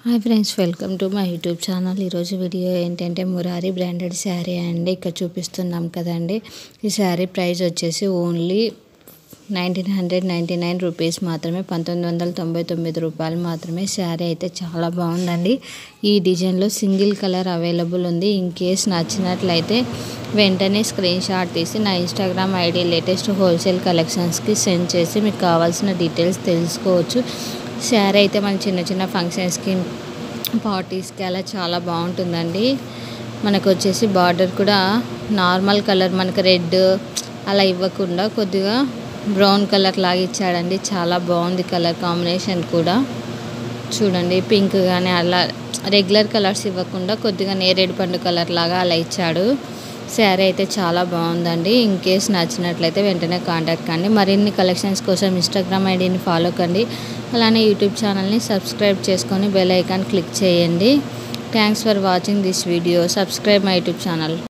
Hi friends, welcome to my YouTube channel. ఈరోజు video ఏంటంటే Murari branded sari అండి. ఇక్కడ చూపిస్తున్నాం కదండి. ఈ శారీ ప్రైస్ వచ్చేసి ఓన్లీ 1999 రూపీస్ మాత్రమే, 1999 రూపాయలు మాత్రమే. శారీ అయితే చాలా బాగుందండి. ఈ డిజైన్లో సింగిల్ కలర్ అవైలబుల్ ఉంది. ఇన్ కేస్ నచ్చినట్లయితే వెంటనే స్క్రీన్ షాట్ తీసి నా ఇన్స్టాగ్రామ్ ఐడి లేటెస్ట్ హోల్సేల్ కలెక్షన్స్కి సెండ్ చేసి మీకు కావాల్సిన డీటెయిల్స్ తెలుసుకోవచ్చు. శారీ అయితే మన చిన్న చిన్న ఫంక్షన్స్కి, పార్టీస్కి అలా చాలా బాగుంటుందండి. మనకు వచ్చేసి బార్డర్ కూడా నార్మల్ కలర్, మనకు రెడ్ అలా ఇవ్వకుండా కొద్దిగా బ్రౌన్ కలర్ లాగా ఇచ్చాడండి. చాలా బాగుంది కలర్ కాంబినేషన్ కూడా. చూడండి, పింక్ కానీ అలా రెగ్యులర్ కలర్స్ ఇవ్వకుండా కొద్దిగా నేరేడు పండు కలర్ లాగా అలా ఇచ్చాడు. శారీ అయితే చాలా బాగుందండి. ఇన్ కేస్ నచ్చినట్లయితే వెంటనే కాంటాక్ట్ కండి. మరిన్ని కలెక్షన్స్ కోసం ఇన్స్టాగ్రామ్ ఐడిని ఫాలో కండి. అలానే యూట్యూబ్ ఛానల్ని సబ్స్క్రైబ్ చేసుకొని బెల్ ఐకాన్ క్లిక్ చేయండి. Thanks for watching this video. Subscribe my YouTube channel.